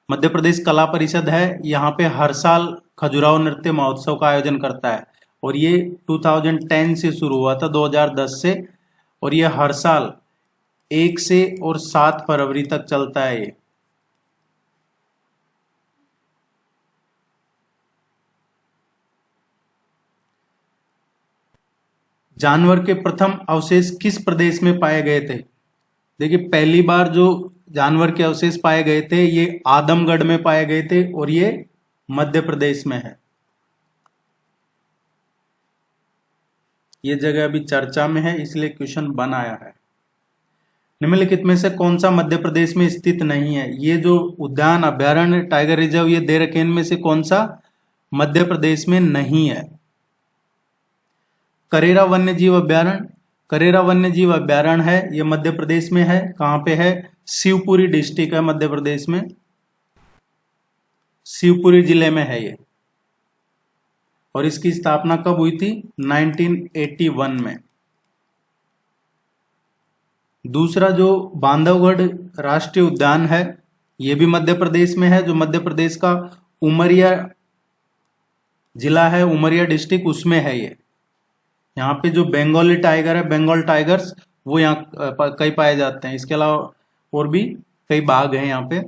मध्य प्रदेश कला परिषद है, यहाँ पे हर साल खजुराहो नृत्य महोत्सव का आयोजन करता है। और ये 2010 से शुरू हुआ था, 2010 से। और ये हर साल 1 से और 7 फरवरी तक चलता है। ये जानवर के प्रथम अवशेष किस प्रदेश में पाए गए थे? देखिए, पहली बार जो जानवर के अवशेष पाए गए थे ये आदमगढ़ में पाए गए थे, और ये मध्य प्रदेश में है। ये जगह अभी चर्चा में है, इसलिए क्वेश्चन बन आया है। निम्नलिखित में से कौन सा मध्य प्रदेश में स्थित नहीं है? ये जो उद्यान, अभ्यारण्य, टाइगर रिजर्व ये दे रखे, इनमें से कौन सा मध्य प्रदेश में नहीं है? करेरा वन्यजीव अभ्यारण्य, करेरा वन्यजीव अभ्यारण्य है, ये मध्य प्रदेश में है। कहां पे है? शिवपुरी डिस्ट्रिक्ट है मध्य प्रदेश में, शिवपुरी जिले में है ये। और इसकी स्थापना कब हुई थी? 1981 में। दूसरा जो बांधवगढ़ राष्ट्रीय उद्यान है, ये भी मध्य प्रदेश में है, जो मध्य प्रदेश का उमरिया जिला है, उमरिया डिस्ट्रिक्ट, उसमें है ये। यहाँ पे जो बंगाली टाइगर है, बंगाल टाइगर्स, वो यहाँ कई पाए जाते हैं। इसके अलावा और भी कई बाघ हैं यहाँ पे।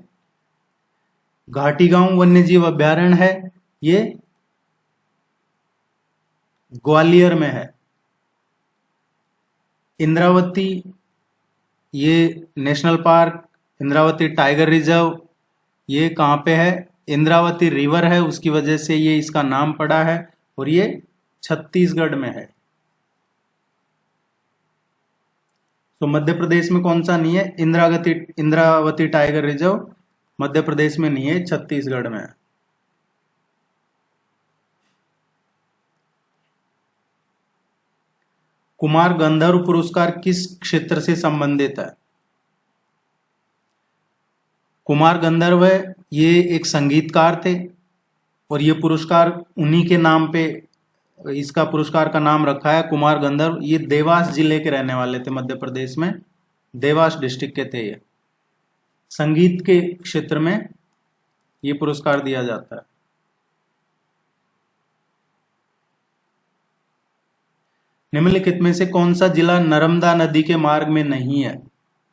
घाटी गांव वन्यजीव अभ्यारण्य है, ये ग्वालियर में है। इंद्रावती, ये national park, Indravati tiger reserve, ये कहाँ पे है? इंद्रावती रिवर है, उसकी वजह से ये इसका नाम पड़ा है, और ये छत्तीसगढ़ में है। तो मध्य प्रदेश में कौन सा नहीं है? इंद्रावती टाइगर रिजर्व मध्य प्रदेश में नहीं है, छत्तीसगढ़ में है। कुमार गंधर्व पुरस्कार किस क्षेत्र से संबंधित है? कुमार गंधर्व है, ये एक संगीतकार थे, और ये पुरस्कार उन्हीं के नाम पे, इसका पुरस्कार का नाम रखा है कुमार गंधर्व। ये देवास जिले के रहने वाले थे, मध्य प्रदेश में देवास डिस्ट्रिक्ट के थे ये। संगीत के क्षेत्र में ये पुरस्कार दिया जाता है। निम्नलिखित में से कौन सा जिला नर्मदा नदी के मार्ग में नहीं है?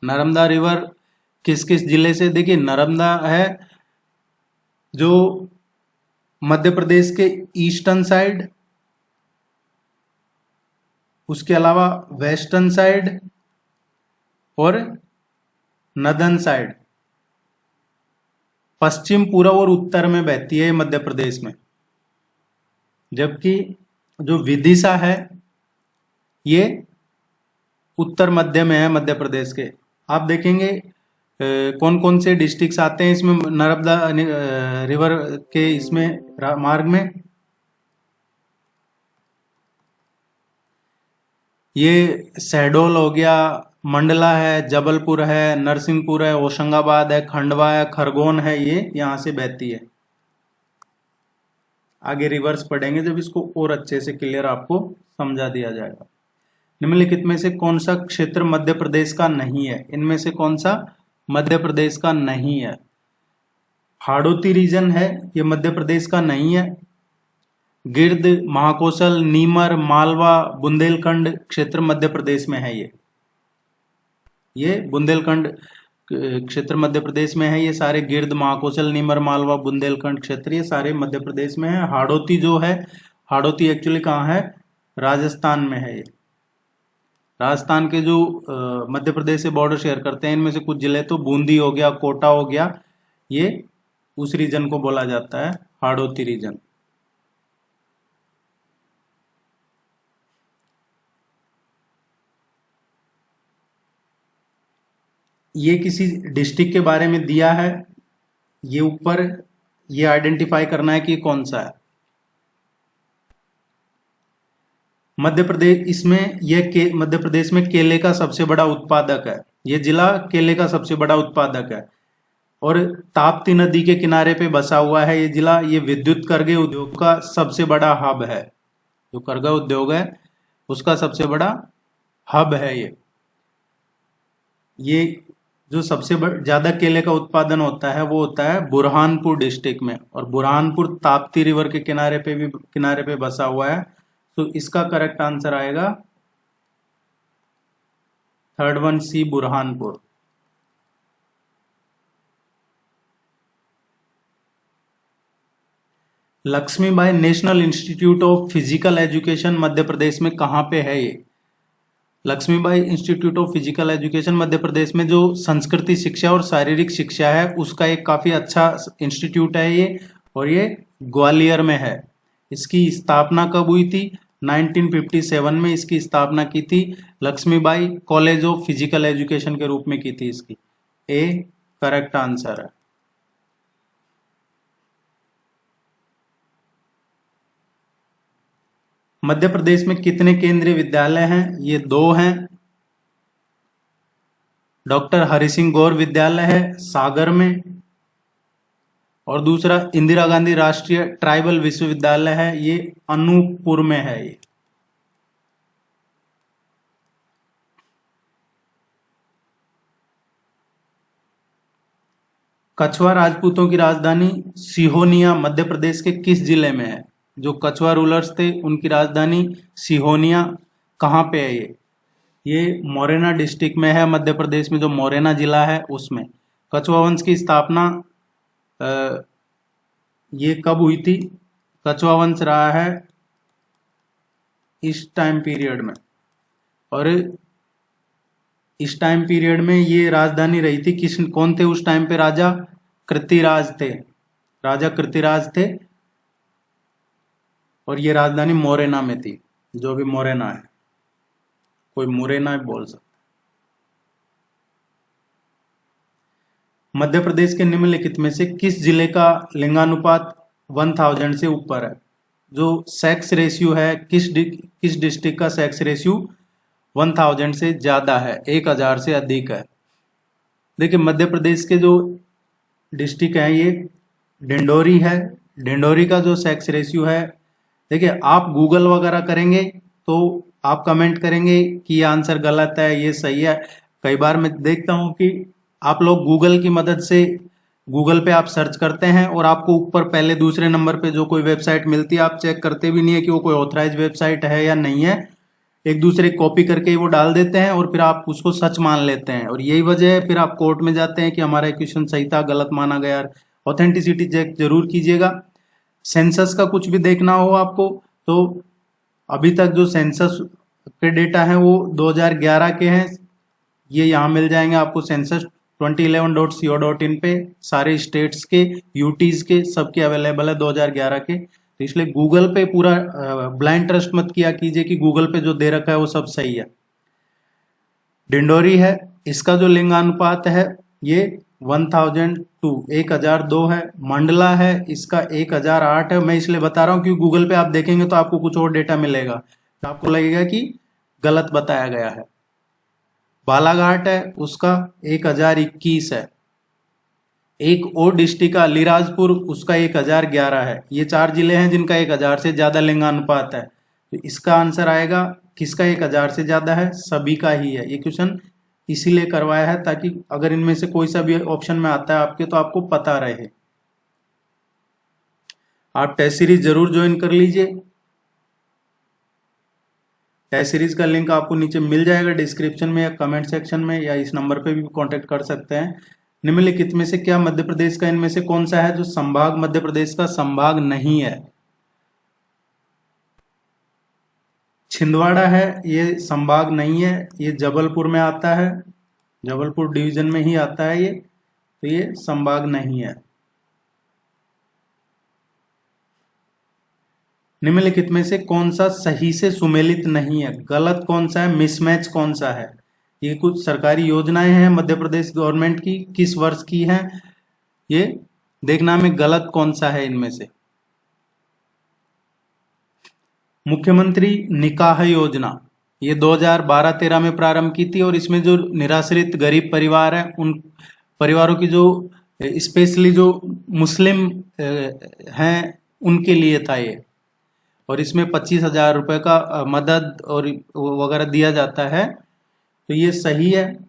नर्मदा रिवर किस किस जिले से? देखिए, नर्मदा है जो मध्य प्रदेश के ईस्टर्न साइड, उसके अलावा वेस्टर्न साइड और नदन साइड, पश्चिम, पूर्व और उत्तर में बहती है मध्य प्रदेश में। जबकि जो विदिशा है ये उत्तर मध्य में है मध्य प्रदेश के। आप देखेंगे कौन कौन से डिस्ट्रिक्ट्स आते हैं इसमें, नर्मदा रिवर के इसमें मार्ग में। ये शहडोल हो गया, मंडला है, जबलपुर है, नरसिंहपुर है, होशंगाबाद है, खंडवा है, खरगोन है, ये यहां से बहती है। आगे रिवर्स पढ़ेंगे जब इसको और अच्छे से क्लियर आपको समझा दिया जाएगा। निम्नलिखित में से कौन सा क्षेत्र मध्य प्रदेश का नहीं है? इनमें से कौन सा मध्य प्रदेश का नहीं है? हाड़ौती रीजन है, ये मध्य प्रदेश का नहीं है। गिर्द, महाकौशल, नीमर, मालवा, बुंदेलखंड क्षेत्र मध्य प्रदेश में है। ये बुंदेलखंड क्षेत्र मध्य प्रदेश में है। ये सारे गिर्द, महाकौशल, नीमर, मालवा, बुंदेलखंड क्षेत्र ये सारे मध्य प्रदेश में है। हाड़ौती जो है, हाड़ौती एक्चुअली कहाँ है? राजस्थान में है। ये राजस्थान के जो मध्य प्रदेश से बॉर्डर शेयर करते हैं, इनमें से कुछ जिले तो बूंदी हो गया, कोटा हो गया, ये उस रीजन को बोला जाता है हाड़ौती रीजन। ये किसी डिस्ट्रिक्ट के बारे में दिया है, ये ऊपर ये आइडेंटिफाई करना है कि कौन सा है। मध्य प्रदेश, इसमें यह मध्य प्रदेश में केले का सबसे बड़ा उत्पादक है। ये जिला केले का सबसे बड़ा उत्पादक है और ताप्ती नदी के किनारे पे बसा हुआ है ये जिला। ये विद्युत करघे उद्योग का सबसे बड़ा हब है। जो करघा उद्योग है उसका सबसे बड़ा हब है ये जो सबसे ज्यादा केले का उत्पादन होता है वो होता है बुरहानपुर डिस्ट्रिक्ट में, और बुरहानपुर ताप्ती रिवर के किनारे पे बसा हुआ है। तो इसका करेक्ट आंसर आएगा third one, C, Burhanpur. Laxmibai national institute of physical education Madhya Pradesh में कहां पे है? ये Laxmibai institute of physical education Madhya Pradesh में जो संस्कृति शिक्षा और शारीरिक शिक्षा है उसका एक काफी अच्छा इंस्टीट्यूट है ये, और ये ग्वालियर में है। इसकी स्थापना कब हुई थी? 1957 में इसकी स्थापना की थी Lakshmibai college of physical education के रूप में की थी इसकी। ए करेक्ट आंसर है। मध्य प्रदेश में कितने केंद्रीय विद्यालय हैं? ये 2 हैं। डॉक्टर हरि सिंह गौर विद्यालय है सागर में, और दूसरा इंदिरा गांधी राष्ट्रीय ट्राइबल विश्वविद्यालय है, ये अनूपपुर में है। ये कछवा राजपूतों की राजधानी सिहोनिया मध्य प्रदेश के किस जिले में है? जो कछवा रूलर्स थे उनकी राजधानी सिहोनिया कहाँ पे है? ये मोरेना डिस्ट्रिक्ट में है मध्य प्रदेश में, जो मोरेना जिला है उसमें। कछवा वंश की स्थापना ये कब हुई थी? कछवा वंश रहा है इस टाइम पीरियड में, और इस टाइम पीरियड में ये राजधानी रही थी कौन थे उस टाइम पे? राजा कृतिराज थे। राजा कृतिराज थे, और ये राजधानी मोरेना में थी, जो भी मोरेना है। कोई मुरैना बोल सकता। मध्य प्रदेश के निम्नलिखित में से किस जिले का लिंगानुपात 1000 से ऊपर है? जो सेक्स रेशियो है, किस डिस्ट्रिक्ट का सेक्स रेशियो 1000 से ज्यादा है, 1000 से अधिक है? देखिए मध्य प्रदेश के जो डिस्ट्रिक्ट है ये डिंडोरी है। डिंडोरी का जो सेक्स रेशियो है, देखिए आप गूगल वगैरह करेंगे तो आप कमेंट करेंगे कि ये आंसर गलत है, ये सही है। कई बार मैं देखता हूं कि आप लोग गूगल की मदद से गूगल पे आप सर्च करते हैं और आपको ऊपर पहले दूसरे नंबर पे जो कोई वेबसाइट मिलती है आप चेक करते भी नहीं है कि वो कोई ऑथराइज वेबसाइट है या नहीं है, एक दूसरे कॉपी करके वो डाल देते हैं और फिर आप उसको सच मान लेते हैं, और यही वजह है फिर आप कोर्ट में जाते हैं कि हमारा क्वेश्चन सही था, गलत माना गया। ऑथेंटिसिटी चेक जरूर कीजिएगा। सेंसस का कुछ भी देखना हो आपको तो अभी तक जो सेंसस के डेटा है वो 2011 के हैं, ये यहाँ मिल जाएंगे आपको सेंसस 2011.co.in पे। सारे स्टेट्स के, यूटीज के, सबके अवेलेबल है 2011 के। तो इसलिए गूगल पे पूरा ब्लाइंड ट्रस्ट मत किया कीजिए कि गूगल पे जो दे रखा है वो सब सही है। डिंडोरी है, इसका जो लिंगानुपात है ये 1002 है। मंडला है, इसका 1008 है। मैं इसलिए बता रहा हूँ क्योंकि गूगल पे आप देखेंगे तो आपको कुछ और डेटा मिलेगा तो आपको लगेगा कि गलत बताया गया है। बालाघाट है, उसका 1021 है। एक और डिस्ट्रिक्ट का अलीराजपुर, उसका 1011 है। ये 4 जिले हैं जिनका 1000 से ज्यादा लिंगानुपात है। तो इसका आंसर आएगा किसका 1000 से ज्यादा है? सभी का ही है। ये क्वेश्चन इसीलिए करवाया है ताकि अगर इनमें से कोई सा भी ऑप्शन में आता है आपके तो आपको पता रहे। आप टेस्ट सीरीज जरूर ज्वाइन कर लीजिए। टेस्ट सीरीज का लिंक आपको नीचे मिल जाएगा डिस्क्रिप्शन में या कमेंट सेक्शन में, या इस नंबर पे भी कांटेक्ट कर सकते हैं। निम्नलिखित में से क्या मध्य प्रदेश का इनमें से कौन सा है जो संभाग मध्य प्रदेश का संभाग नहीं है? छिंदवाड़ा है, ये संभाग नहीं है, ये जबलपुर में आता है, जबलपुर डिवीजन में ही आता है ये, तो ये संभाग नहीं है। निम्नलिखित में से कौन सा सही से सुमेलित नहीं है? गलत कौन सा है? मिसमैच कौन सा है? ये कुछ सरकारी योजनाएं हैं मध्य प्रदेश गवर्नमेंट की, किस वर्ष की हैं ये देखना में गलत कौन सा है इनमें से। मुख्यमंत्री निकाह योजना ये 2012-13 में प्रारंभ की थी, और इसमें जो निराश्रित गरीब परिवार है उन परिवारों की जो स्पेशली जो मुस्लिम हैं उनके लिए था ये, और इसमें 25,000 रुपए का मदद और वगैरह दिया जाता है, तो ये सही है।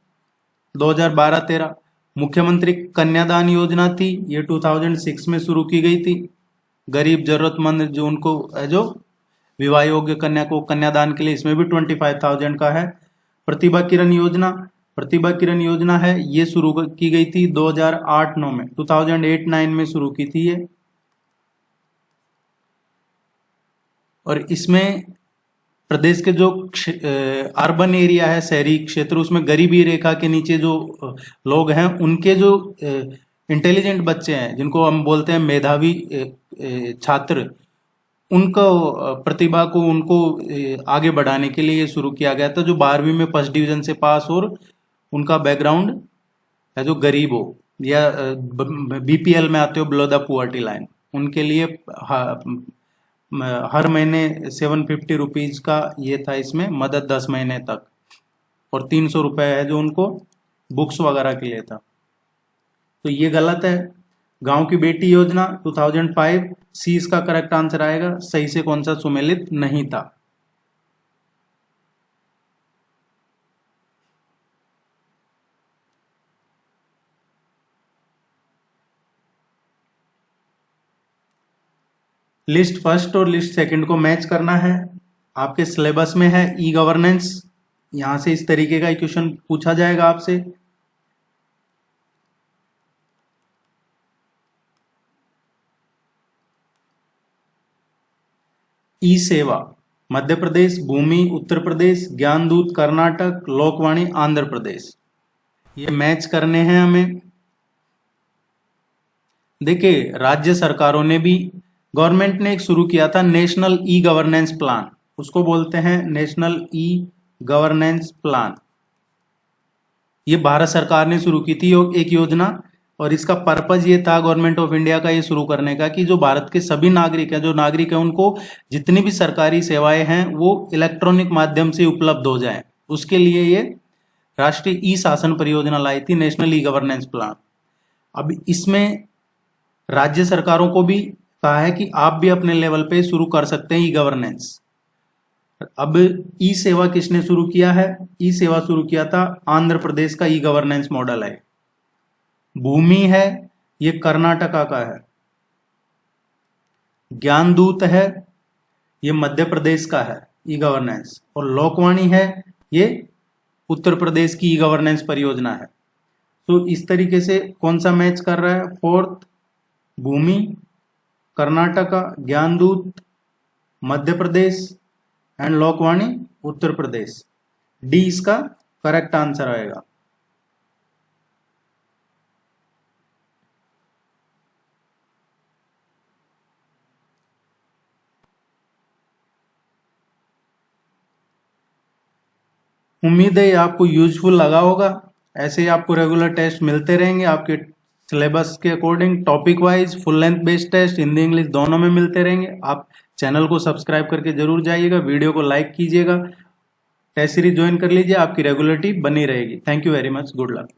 2012-13 मुख्यमंत्री कन्यादान योजना थी, ये 2006 में शुरू की गई थी। गरीब जरूरतमंद जो उनको जो विवाह योग्य कन्या को कन्यादान के लिए इसमें भी 25,000 का है। प्रतिभा किरण योजना, प्रतिभा किरण योजना है, ये शुरू की गई थी 2008-9 में, 2008-9 में शुरू की थी ये, और इसमें प्रदेश के जो अर्बन एरिया है, शहरी क्षेत्र, उसमें गरीबी रेखा के नीचे जो लोग हैं उनके जो इंटेलिजेंट बच्चे हैं, जिनको हम बोलते हैं मेधावी छात्र, उनको प्रतिभा को उनको आगे बढ़ाने के लिए ये शुरू किया गया था, जो 12वीं में फर्स्ट डिवीजन से पास और उनका बैकग्राउंड है जो गरीब हो या बीपीएल में आते हो, बिलो द पुअर्टी लाइन, उनके लिए हर महीने 750 रुपीज का ये था इसमें मदद 10 महीने तक, और 300 रुपए है जो उनको बुक्स वगैरह के लिए था। तो ये गलत है। गांव की बेटी योजना 2005, सी इसका करेक्ट आंसर आएगा। सही से कौन सा सुमेलित नहीं था। लिस्ट फर्स्ट और लिस्ट सेकंड को मैच करना है। आपके सिलेबस में है ई गवर्नेंस, यहां से इस तरीके का क्वेश्चन पूछा जाएगा आपसे। ई सेवा मध्य प्रदेश, भूमि उत्तर प्रदेश, ज्ञानदूत कर्नाटक, लोकवाणी आंध्र प्रदेश। ये मैच करने हैं हमें। देखिए, राज्य सरकारों ने भी, गवर्नमेंट ने एक शुरू किया था नेशनल ई गवर्नेंस प्लान, उसको बोलते हैं नेशनल ई गवर्नेंस प्लान। ये भारत सरकार ने शुरू की थी एक योजना, और इसका पर्पज ये था गवर्नमेंट ऑफ इंडिया का ये शुरू करने का कि जो भारत के सभी नागरिक हैं, जो नागरिक हैं, उनको जितनी भी सरकारी सेवाएं हैं वो इलेक्ट्रॉनिक माध्यम से उपलब्ध हो जाए। उसके लिए ये राष्ट्रीय ई शासन परियोजना लाई थी, नेशनल ई गवर्नेंस प्लान। अब इसमें राज्य सरकारों को भी कहा है कि आप भी अपने लेवल पे शुरू कर सकते हैं ई गवर्नेंस। अब ई सेवा किसने शुरू किया है? ई सेवा शुरू किया था आंध्र प्रदेश का ई गवर्नेंस मॉडल है। भूमि है, ये कर्नाटका का है। ज्ञानदूत है, ये मध्य प्रदेश का है ई गवर्नेंस। और लोकवाणी है, ये उत्तर प्रदेश की ई गवर्नेंस परियोजना है। तो इस तरीके से कौन सा मैच कर रहा है? Fourth, Bhumi Karnataka, Gyandoot Madhya Pradesh and Lokvani Uttar Pradesh. D इसका करेक्ट आंसर आएगा। उम्मीद है आपको यूजफुल लगा होगा। ऐसे ही आपको रेगुलर टेस्ट मिलते रहेंगे आपके सिलेबस के according, topic wise, full length based test Hindi English दोनों में मिलते रहेंगे। आप चैनल को सब्सक्राइब करके जरूर जाइएगा, वीडियो को लाइक कीजिएगा, टेस्ट सीरीज ज्वाइन कर लीजिए, आपकी रेगुलरिटी बनी रहेगी। Thank you very much, good luck.